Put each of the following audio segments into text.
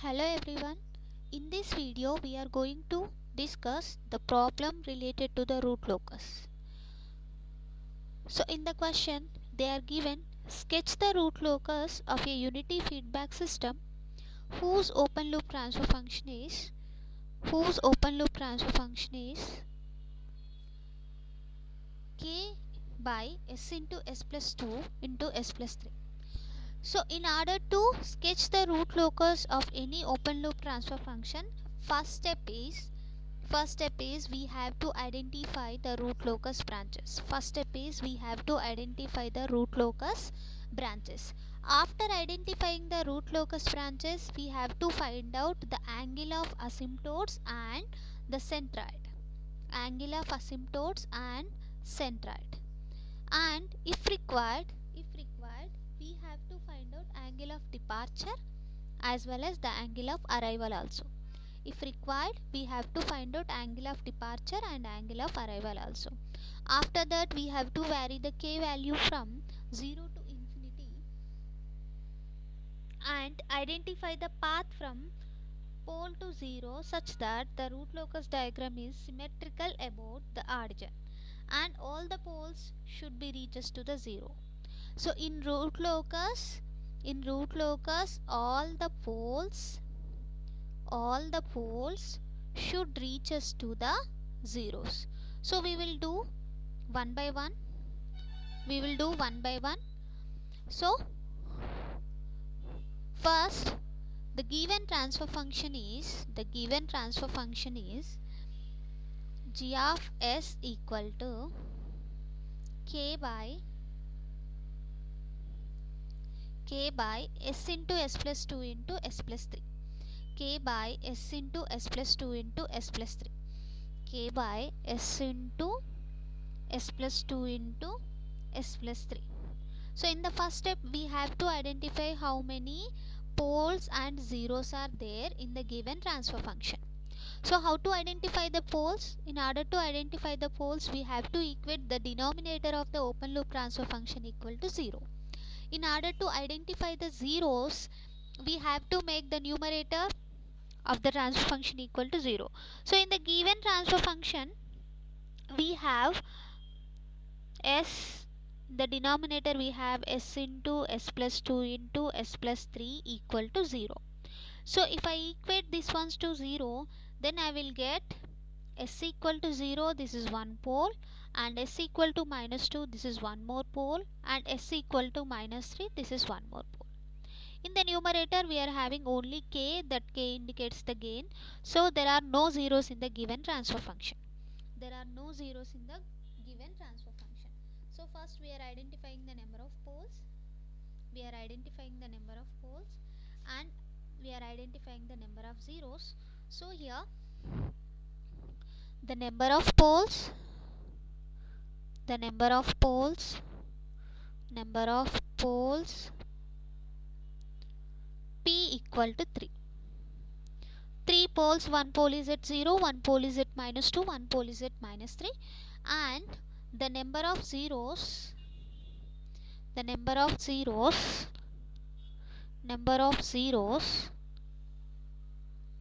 Hello everyone. In this video we are going to discuss the problem related to the root locus. So in the question they are given, sketch the root locus of a unity feedback system whose open loop transfer function is k by s into s plus 2 into s plus 3. So in order to sketch the root locus of any open loop transfer function, first step is we have to identify the root locus branches. After identifying the root locus branches, we have to find out the angle of asymptotes and the centroid. And if required, we have to find out angle of departure as well as the angle of arrival also. If required, we have to find out angle of departure and angle of arrival also. After that, we have to vary the k value from 0 to infinity and identify the path from pole to 0 such that the root locus diagram is symmetrical about the origin and all the poles should be reaches to the 0. So in root locus all the poles should reach us to the zeros. So we will do one by one. So first the given transfer function is g of s equal to k by s into s plus 2 into s plus 3. K by s into s plus 2 into s plus 3. K by s into s plus 2 into s plus 3. So in the first step we have to identify how many poles and zeros are there in the given transfer function. So how to identify the poles? In order to identify the poles, we have to equate the denominator of the open loop transfer function equal to 0. In order to identify the zeros, we have to make the numerator of the transfer function equal to 0. So in the given transfer function, we have s, the denominator we have s into s plus 2 into s plus 3 equal to 0. So if I equate these ones to 0, then I will get s equal to 0, this is one pole, and s equal to minus 2, this is one more pole, and s equal to minus 3, this is one more pole. In the numerator we are having only k, that k indicates the gain. So there are no zeros in the given transfer function. So first we are identifying the number of poles. And we are identifying the number of zeros. So here the number of poles p equal to 3. 3 poles, one pole is at 0, one pole is at minus 2, one pole is at minus 3, and the number of zeros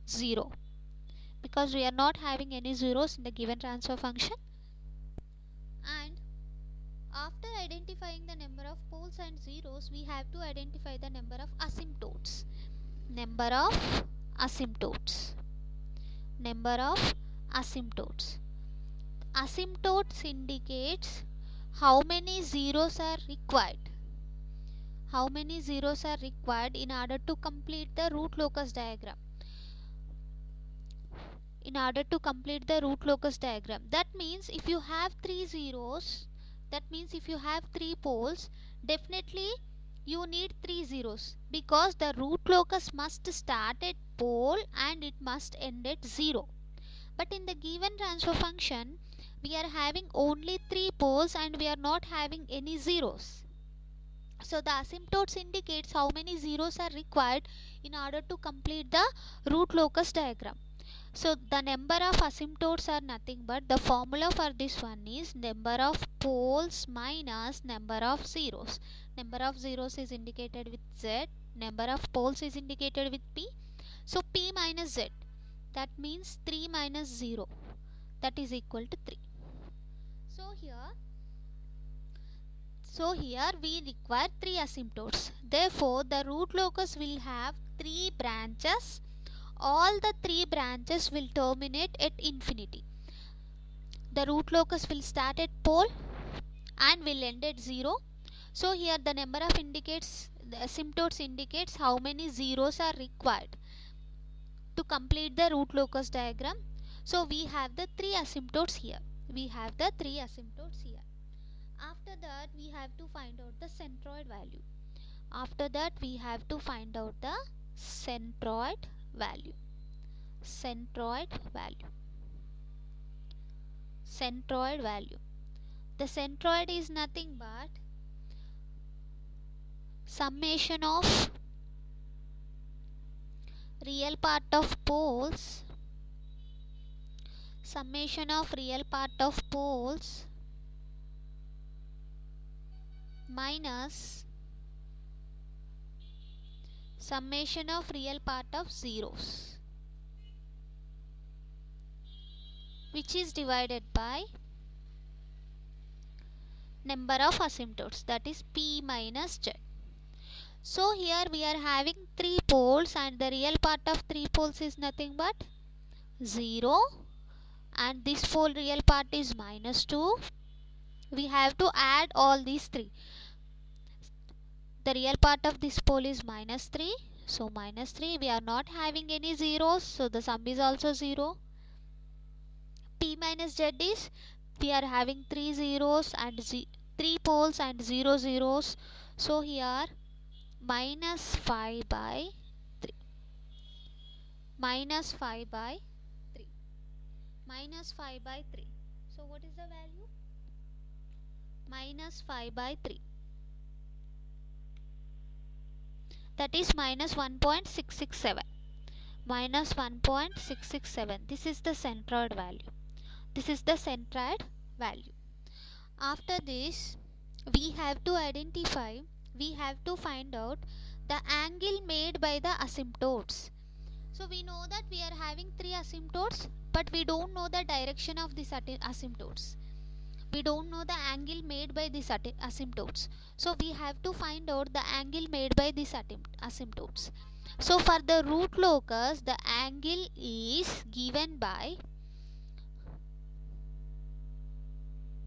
0, because we are not having any zeros in the given transfer function. And after identifying the number of poles and zeros, we have to identify the number of asymptotes. Asymptotes indicates how many zeros are required in order to complete the root locus diagram. That means if you have 3 zeros, if you have 3 poles, definitely you need 3 zeros, because the root locus must start at pole and it must end at 0. But in the given transfer function, we are having only 3 poles and we are not having any zeros. So the asymptotes indicates how many zeros are required in order to complete the root locus diagram. So the number of asymptotes are nothing but the formula for this one is number of poles minus number of zeros. Number of zeros is indicated with Z, number of poles is indicated with P. So P minus Z, that means 3 minus 0, that is equal to 3. So here we require 3 asymptotes. Therefore, the root locus will have 3 branches. All the 3 branches will terminate at infinity. The root locus will start at pole and will end at 0. So here the number of the asymptotes indicates how many zeros are required to complete the root locus diagram. So we have the 3 asymptotes here. After that we have to find out the centroid value. The centroid is nothing but summation of real part of poles minus summation of real part of zeros, which is divided by number of asymptotes, that is P minus Z. So here we are having 3 poles and the real part of 3 poles is nothing but 0, and this pole real part is minus 2. We have to add all these 3. The real part of this pole is minus 3. So minus 3, we are not having any zeros, so the sum is also 0. P minus Z is, we are having 3 zeros and 3 poles and 0 zeros. So here minus 5 by 3. So what is the value? Minus 5 by 3. That is minus 1.667. This is the centroid value. After this, we have to find out the angle made by the asymptotes. So we know that we are having 3 asymptotes, but we don't know the direction of these asymptotes. We don't know the angle made by these asymptotes. So we have to find out the angle made by these asymptotes. So for the root locus, the angle is given by,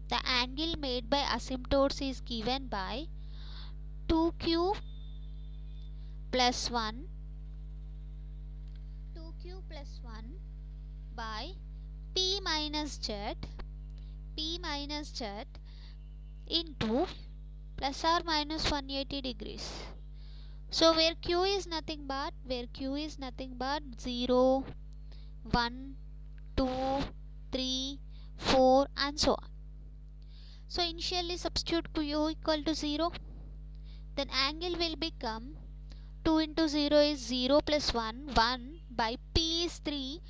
the angle made by asymptotes is given by 2q plus 1 by P minus Z into plus or minus 180 degrees. So where q is nothing but 0, 1, 2, 3, 4 and so on. So initially substitute q equal to 0. Then angle will become 2 into 0 is 0 plus 1 by P is 3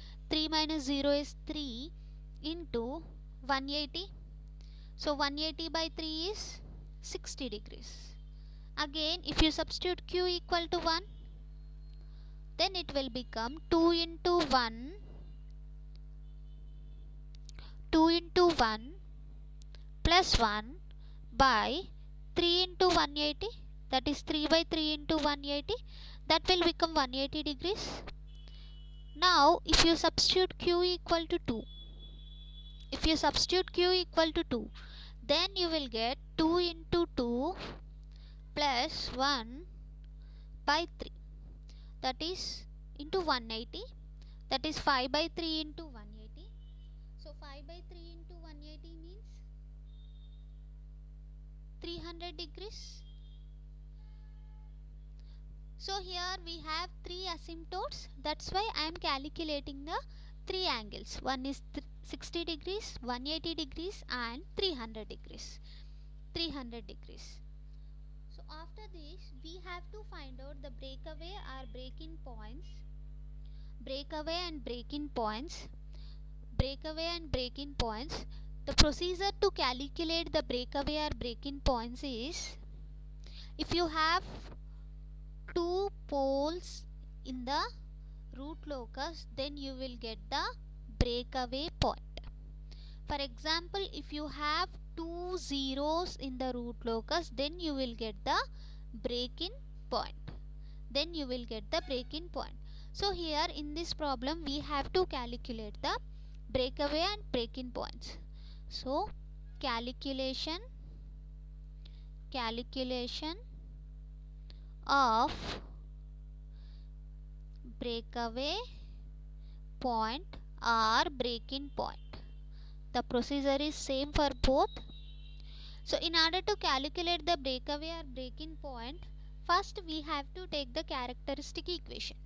minus 0 is 3 into 180. So 180 by 3 is 60 degrees. Again, if you substitute q equal to 1, then it will become 2 into 1 plus 1 by 3 into 180, that is 3 by 3 into 180, that will become 180 degrees. Now if you substitute q equal to 2, then you will get 2 into 2 plus 1 by 3, that is into 180, that is 5 by 3 into 180. So 5 by 3 into 180 means 300 degrees. So here we have 3 asymptotes. That's why I am calculating the 3 angles. One is 60 degrees, 180 degrees and 300 degrees. So after this, we have to find out the breakaway or break-in points. The procedure to calculate the breakaway or break-in points is, if you have 2 poles in the root locus, then you will get the breakaway point. For example, if you have two zeros in the root locus, then you will get the break-in point. So here in this problem we have to calculate the breakaway and break-in points. So calculation of breakaway point or break-in point. The procedure is same for both. So in order to calculate the breakaway or break-in point, first we have to take the characteristic equation.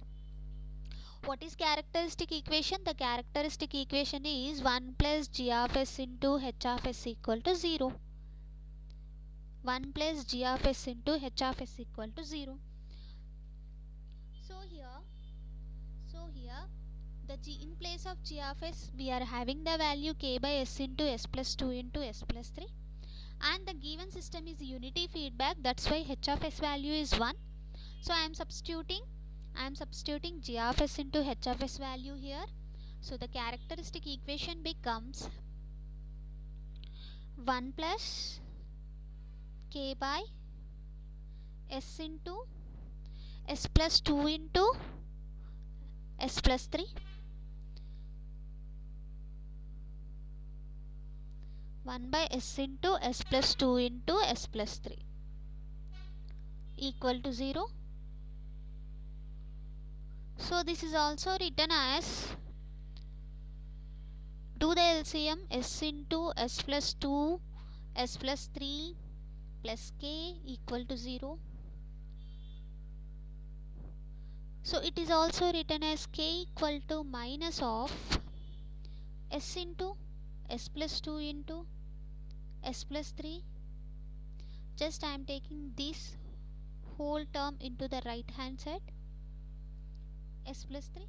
What is characteristic equation? The characteristic equation is 1 plus g of s into h of s equal to 0. 1 plus g of s into h of s equal to 0. So here the g in place of g of s we are having the value k by s into s plus 2 into s plus 3, and the given system is unity feedback, that's why h of s value is 1. So I am substituting g of s into h of s value here. So the characteristic equation becomes 1 plus k by s into s plus 2 into s plus 3, 1 by s into s plus 2 into s plus 3 equal to 0. So this is also written as, do the LCM, s into s plus 2 s plus 3 plus k equal to 0. So it is also written as k equal to minus of s into s plus 2 into s plus 3. Just I am taking this whole term into the right hand side, s plus 3.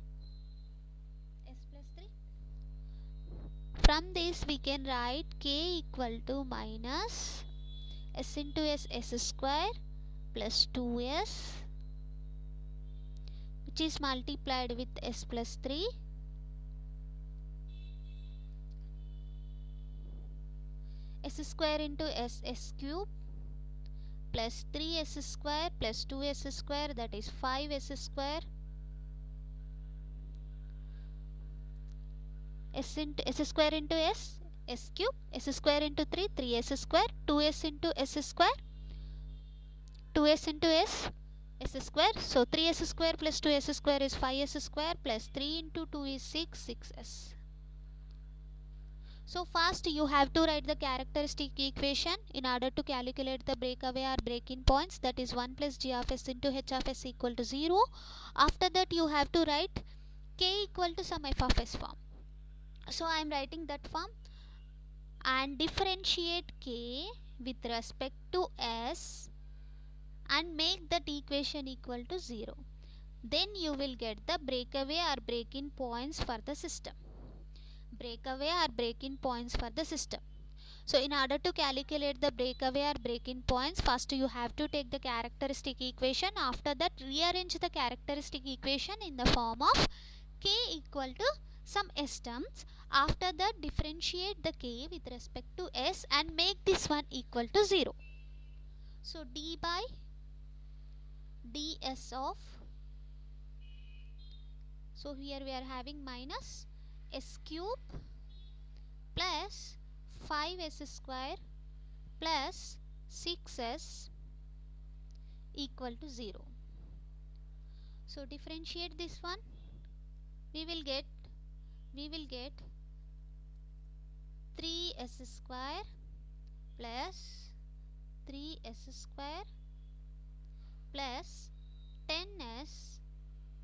From this we can write k equal to minus s into s square plus 2s, which is multiplied with s plus 3, s square into s cube plus 3s square plus 2s square, that is 5s square, s square into s cube, s square into 3, 3s square, 2s into s square, 2s into s square. So 3s square plus 2s square is 5s square plus 3 into 2 is 6s. So first you have to write the characteristic equation in order to calculate the breakaway or break-in points, that is 1 plus g of s into h of s equal to 0. After that you have to write k equal to some f of s form. So I am writing that form, and differentiate k with respect to s and make that equation equal to 0. Then you will get the breakaway or break-in points for the system. So in order to calculate the breakaway or break-in points, first you have to take the characteristic equation. After that rearrange the characteristic equation in the form of k equal to some s terms. After that differentiate the k with respect to s and make this one equal to 0. So d by ds of, so here we are having minus s cube plus 5s square plus 6s equal to 0. So differentiate this one, we will get 3s square plus 3s square plus 10s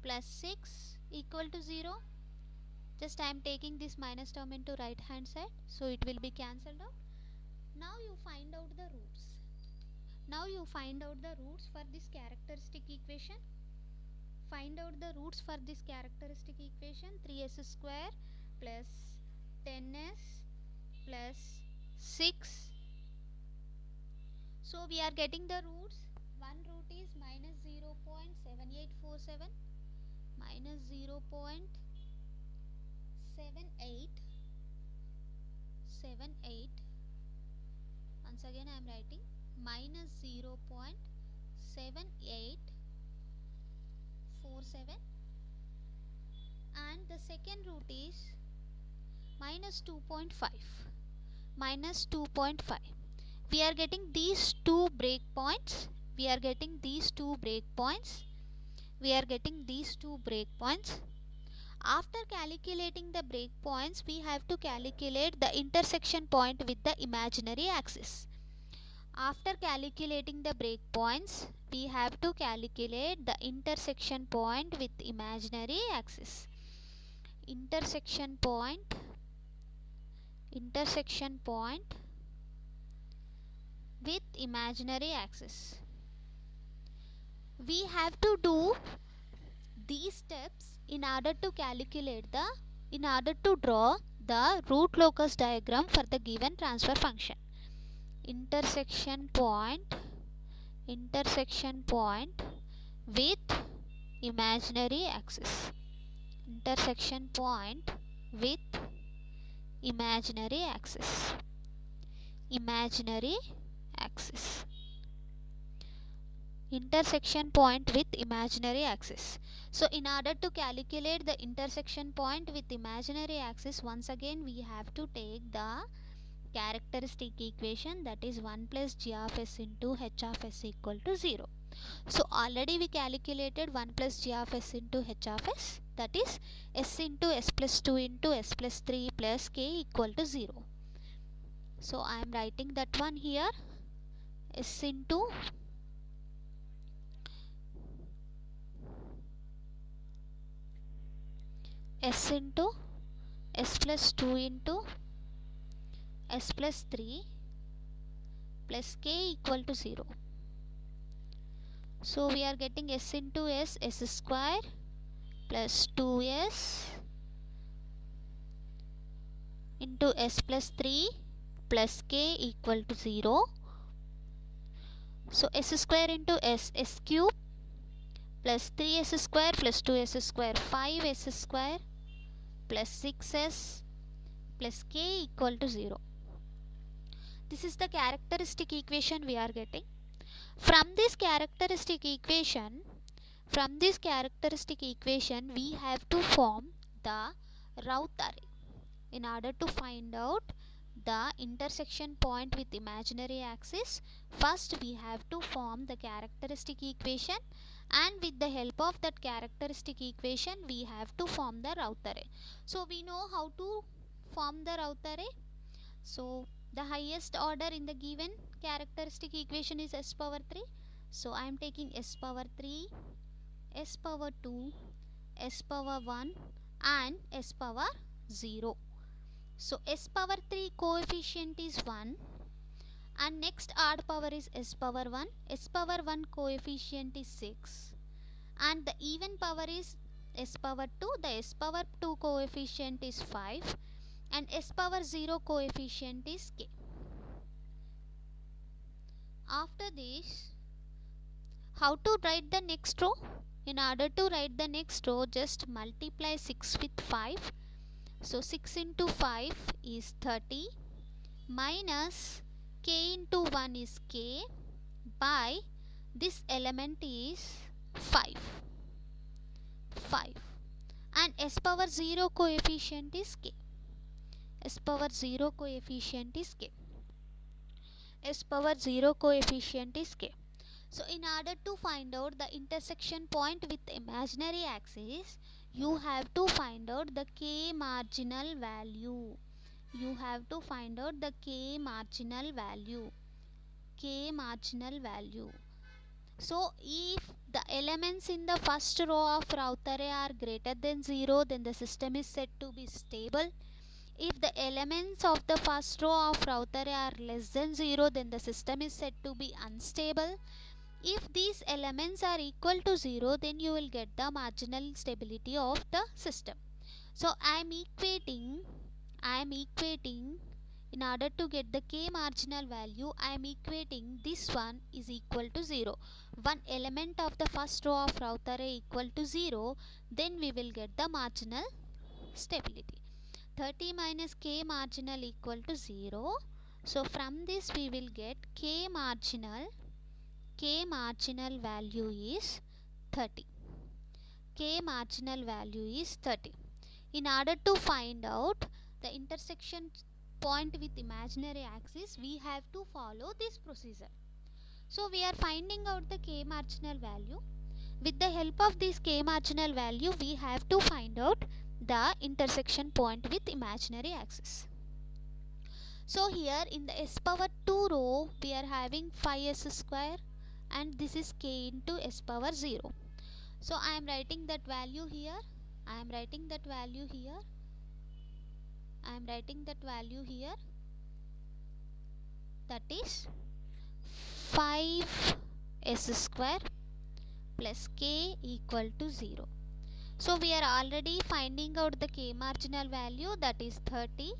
plus 6 equal to 0. Just I am taking this minus term into right hand side, so it will be cancelled out. Now you find out the roots for this characteristic equation. 3s square plus 10s plus 6. So we are getting the roots. One root is minus 0.7847, minus 0.7878. Once again I am writing minus 0.7847, and the second root is minus 2.5. Minus 2.5. We are getting these two breakpoints. We are getting these two breakpoints. After calculating the breakpoints, we have to calculate the intersection point with the imaginary axis. After calculating the breakpoints, we have to calculate the intersection point with imaginary axis. Intersection point with imaginary axis. We have to do these steps in order to draw the root locus diagram for the given transfer function. Intersection point with imaginary axis. Intersection point with imaginary axis. Intersection point with imaginary axis. So in order to calculate the intersection point with imaginary axis, once again we have to take the characteristic equation, that is 1 plus g of s into h of s equal to 0. So already we calculated 1 plus g of s into h of s, that is s into s plus 2 into s plus 3 plus k equal to 0. So I am writing that one here, s into s plus 2 into s plus 3 plus k equal to 0. So we are getting s into s square plus 2s into s plus 3 plus k equal to 0. So s square into s cube plus 3s square plus 2s square, 5s square plus 6s plus k equal to 0. This is the characteristic equation we are getting. From this characteristic equation, we have to form the Routh array. In order to find out the intersection point with imaginary axis, first we have to form the characteristic equation, and with the help of that characteristic equation we have to form the Routh array. So we know how to form the Routh array. So the highest order in the given characteristic equation is s power 3. So I am taking s power 3, s power 2, s power 1 and s power 0. So s power 3 coefficient is 1, and next odd power is s power 1. S power 1 coefficient is 6, and the even power is s power 2. The s power 2 coefficient is 5, and s power 0 coefficient is k. After this, how to write the next row? In order to write the next row, just multiply 6 with 5. So 6 into 5 is 30 minus k into 1 is k by this element is 5, and s power 0 coefficient is k. S power 0 coefficient is k. So in order to find out the intersection point with imaginary axis, you have to find out the k marginal value. So if the elements in the first row of Routh array are greater than 0, then the system is said to be stable. If the elements of the first row of Routh array are less than 0, then the system is said to be unstable. If these elements are equal to 0, then you will get the marginal stability of the system. So I am equating In order to get the k marginal value, I am equating this one is equal to 0. One element of the first row of route array equal to 0, then we will get the marginal stability. 30 minus k marginal equal to 0. So from this we will get k marginal value is 30. K marginal value is 30. In order to find out the intersection point with imaginary axis, we have to follow this procedure. So we are finding out the k marginal value. With the help of this k marginal value, we have to find out the intersection point with imaginary axis. So here in the s power 2 row, we are having 5s square and this is k into s power 0. So I am writing that value here. That is 5s square plus k equal to 0. So we are already finding out the k marginal value, that is 30.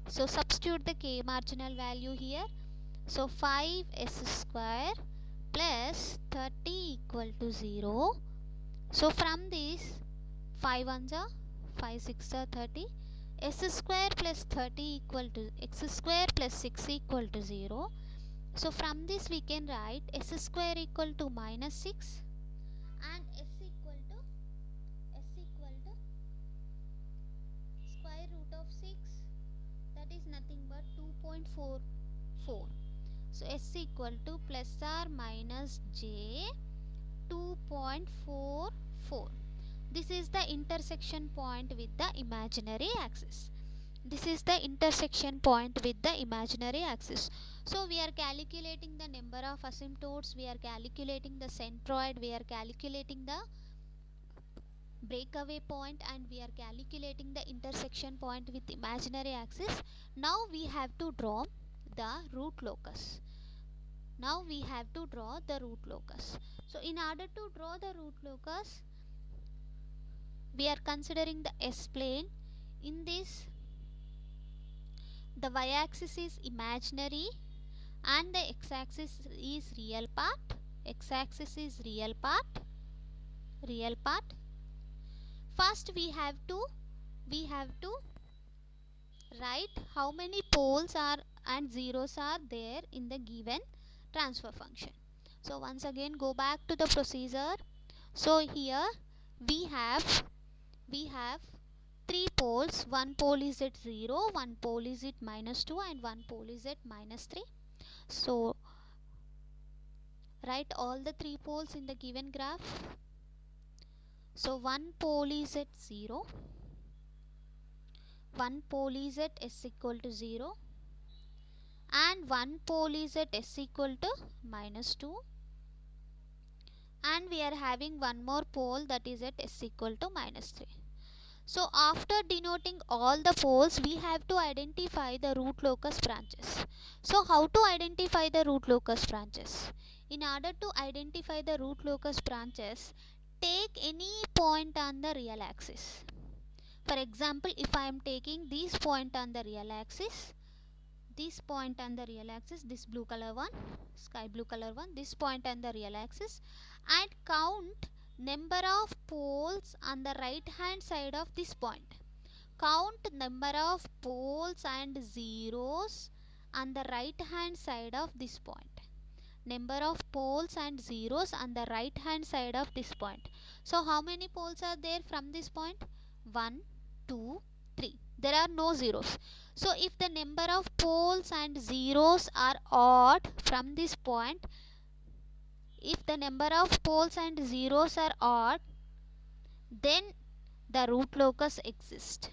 So substitute the k marginal value here. So 5s square plus 30 equal to 0. So from this 5 ones are 5 6 are 30. S square plus 30 equal to x square plus 6 equal to 0. So from this we can write s square equal to minus 6 and s equal to square root of 6, that is nothing but 2.44. So s equal to plus or minus j 2.44. This is the intersection point with the imaginary axis. So we are calculating the number of asymptotes, we are calculating the centroid, we are calculating the breakaway point, and we are calculating the intersection point with imaginary axis. Now we have to draw the root locus. So in order to draw the root locus, we are considering the S plane. In this, the y-axis is imaginary and the x-axis is real part. First we have to write how many poles are and zeros are there in the given transfer function. So once again go back to the procedure. So here we have 3 poles. One pole is at 0, one pole is at minus 2 and one pole is at minus 3. So write all the 3 poles in the given graph. So one pole is at 0, one pole is at s equal to 0 and one pole is at s equal to minus 2, and we are having one more pole that is at s equal to minus 3. So after denoting all the poles, we have to identify the root locus branches. So how to identify the root locus branches? In order to identify the root locus branches, take any point on the real axis. For example, if I am taking this point on the real axis, this blue color one, sky blue color one, this point on the real axis, and count number of poles on the right hand side of this point. Count number of poles and zeros on the right hand side of this point. So how many poles are there from this point? 1, 2, 3. There are no zeros. So if the number of poles and zeros are odd from this point, then the root locus exists.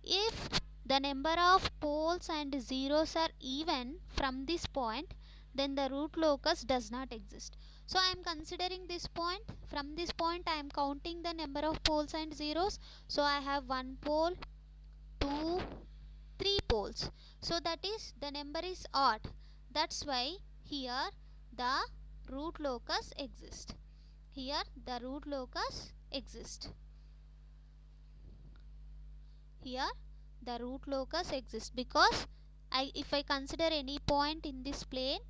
If the number of poles and zeros are even from this point, then the root locus does not exist. So I am considering this point. From this point I am counting the number of poles and zeros. So I have 1 pole, 2, 3 poles. So that is, the number is odd. That's why here the root locus exists. here the root locus exists, because if I consider any point in this plane,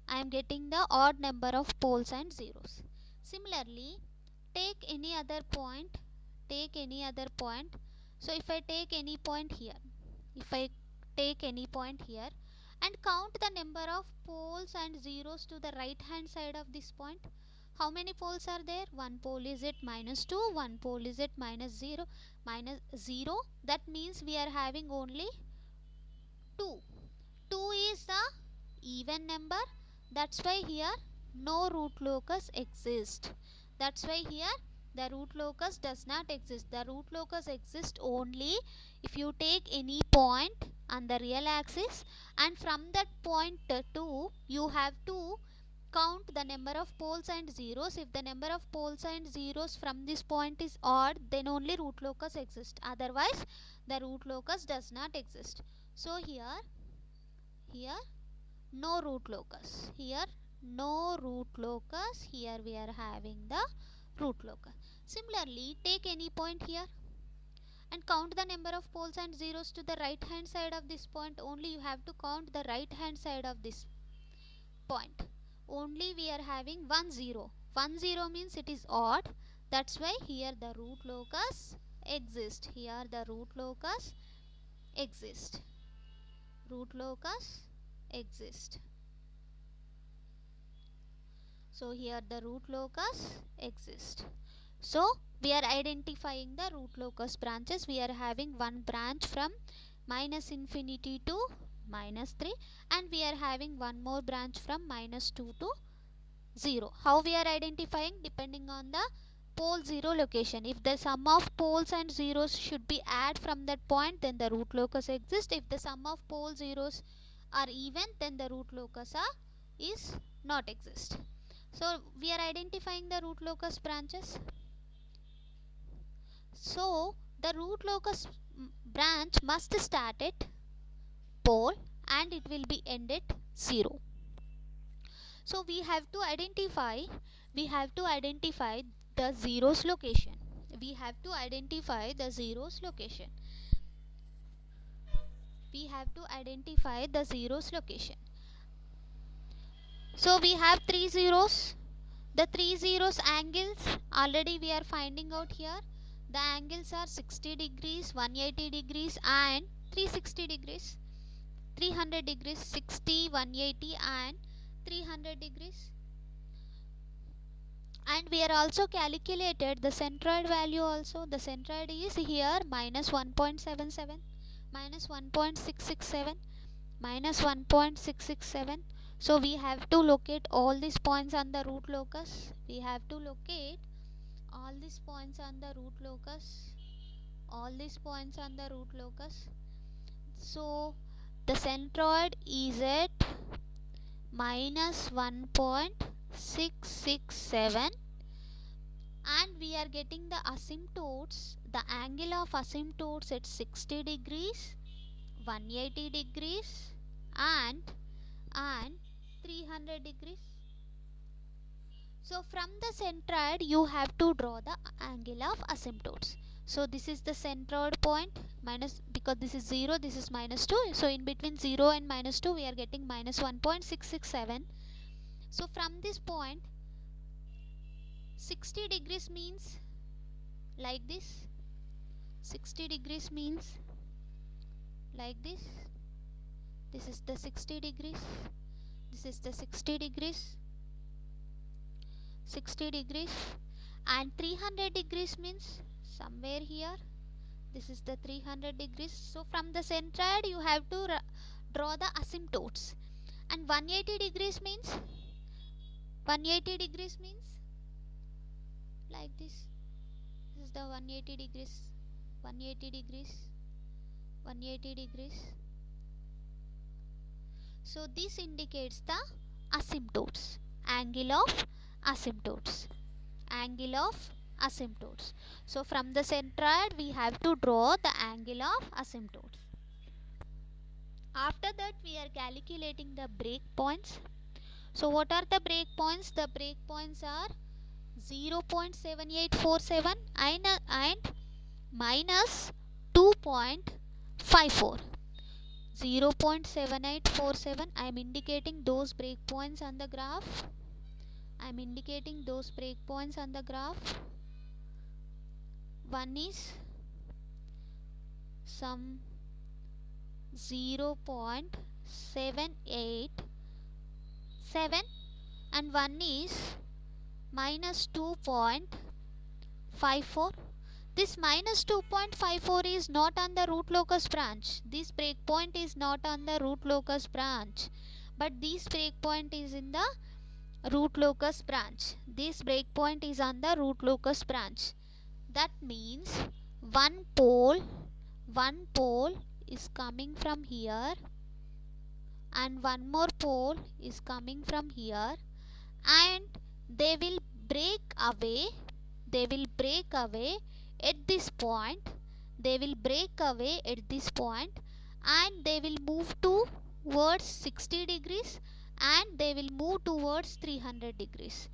I am getting the odd number of poles and zeros. Similarly, take any other point. So if I take any point here, and count the number of poles and zeros to the right hand side of this point, how many poles are there? One pole is at -2, one pole is at -0, -0. That means we are having only 2. 2 is the even number. That's why here no root locus exists. That's why here the root locus does not exist. The root locus exists only if you take any point on the real axis, and from that point to you have to count the number of poles and zeros. If the number of poles and zeros from this point is odd, then only root locus exists. Otherwise the root locus does not exist. So here no root locus. Here no root locus. Here we are having the root locus. Similarly, take any point here and count the number of poles and zeros to the right hand side of this point. Only you have to count the right hand side of this point. Only we are having 1 0. 1 0 means it is odd. That's why here the root locus exists. Here the root locus exists. Root locus exist. So here the root locus exists. So we are identifying the root locus branches. We are having one branch from -infinity to -3, and we are having one more branch from -2 to 0. How we are identifying? Depending on the pole 0 location. If the sum of poles and zeros should be add from that point, then the root locus exists. If the sum of pole zeros are even, then the root locus is not exist. So we are identifying the root locus branches. So the root locus branch must start at pole and it will be end at 0. So we have to identify the zeros location. We have to identify the zeros location. So we have 3 zeros. The 3 zeros angles already we are finding out here. The angles are 60 degrees, 180 degrees and 360 degrees. 300 degrees, 60, 180 and 300 degrees. And we are also calculated the centroid value also. The centroid is here -1.77, -1.667, -1.667. So we have to locate all these points on the root locus. So the centroid is at -1.667, and we are getting the asymptotes, the angle of asymptotes at 60 degrees, 180 degrees and 300 degrees. So from the centroid you have to draw the angle of asymptotes. So this is the centroid point, because this is 0, this is -2. So in between 0 and -2 we are getting -1.667. So from this point 60 degrees means like this. 60 degrees means like this. This is the 60 degrees. This is the 60 degrees. 60 degrees. And 300 degrees means somewhere here. This is the 300 degrees. So from the centroid you have to draw the asymptotes. And 180 degrees means like this. This is the 180 degrees. 180 degrees. 180 degrees. So this indicates the asymptotes. Angle of asymptotes. So from the centroid we have to draw the angle of asymptotes. After that we are calculating the breakpoints. So what are the breakpoints? The breakpoints are 0.7847 and minus 2.54. 0.7847. I am indicating those breakpoints on the graph. One is some 0.787 and one is minus 2.54. This minus 2.54 is not on the root locus branch. This breakpoint is not on the root locus branch, but this breakpoint is in the root locus branch. This breakpoint is on the root locus branch. That means one pole is coming from here and one more pole is coming from here, and they will break away at this point. And they will move towards 60 degrees and they will move towards 300 degrees.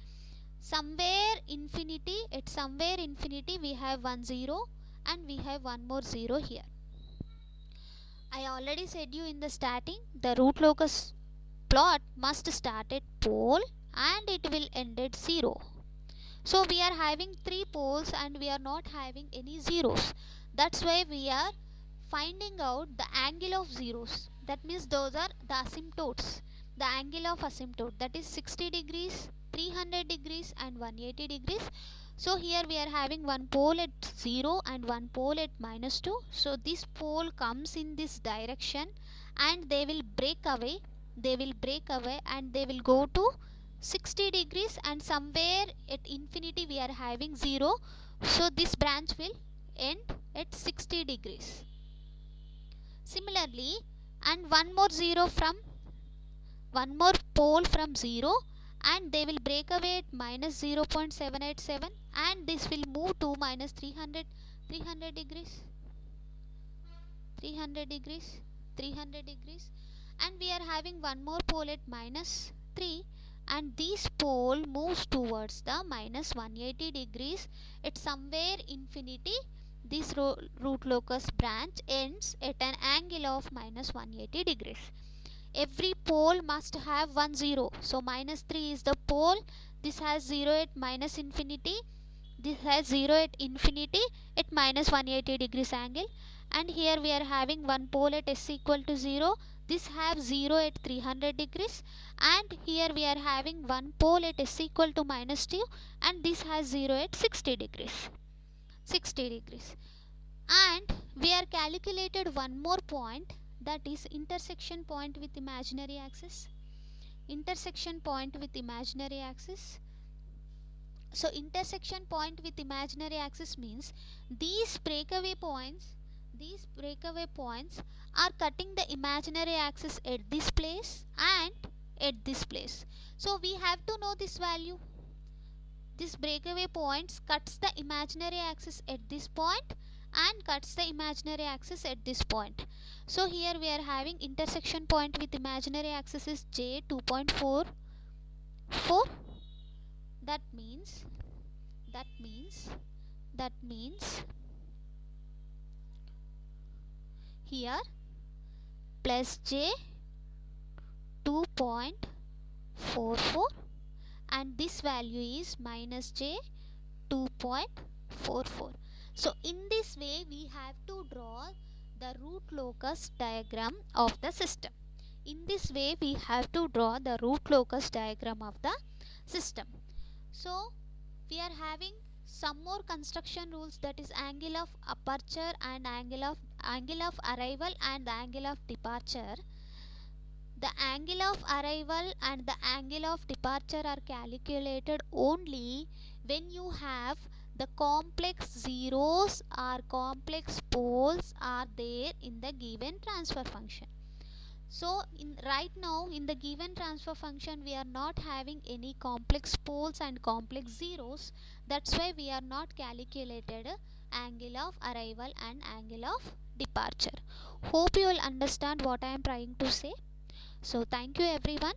At somewhere infinity we have one 0 and we have one more 0 here. I already said you in the starting, the root locus plot must start at pole and it will end at 0. So we are having 3 poles and we are not having any zeros. That's why we are finding out the angle of zeros. That means those are the asymptotes. The angle of asymptote, that is 60 degrees, 300 degrees and 180 degrees. So here we are having one pole at 0 and one pole at minus 2. So this pole comes in this direction and they will break away and they will go to 60 degrees, and somewhere at infinity we are having 0. So this branch will end at 60 degrees. Similarly, and one more pole from 0 and they will break away at minus 0.787 and this will move to minus 300 degrees, and we are having one more pole at minus 3 and this pole moves towards the minus 180 degrees. At somewhere infinity this root locus branch ends at an angle of minus 180 degrees. Every pole must have one 0. So minus 3 is the pole. This has 0 at minus infinity. This has 0 at infinity at minus 180 degrees angle. And here we are having one pole at s equal to 0. This have 0 at 300 degrees. And here we are having one pole at s equal to minus 2. And this has 0 at 60 degrees. And we are calculated one more point, that is intersection point with imaginary axis. So intersection point with imaginary axis means these breakaway points are cutting the imaginary axis at this place and at this place. So we have to know this value. This breakaway points cuts the imaginary axis at this point and cuts the imaginary axis at this point. So here we are having intersection point with imaginary axis is J 2.44. That means here plus J 2.44 and this value is minus J 2.44. So in this way we have to draw the root locus diagram of the system. So we are having some more construction rules, that is angle of aperture and angle of arrival and the angle of departure. The angle of arrival and the angle of departure are calculated only when you have the complex zeros or complex poles are there in the given transfer function. So right now in the given transfer function we are not having any complex poles and complex zeros. That's why we are not calculated angle of arrival and angle of departure. Hope you will understand what I am trying to say. So thank you everyone.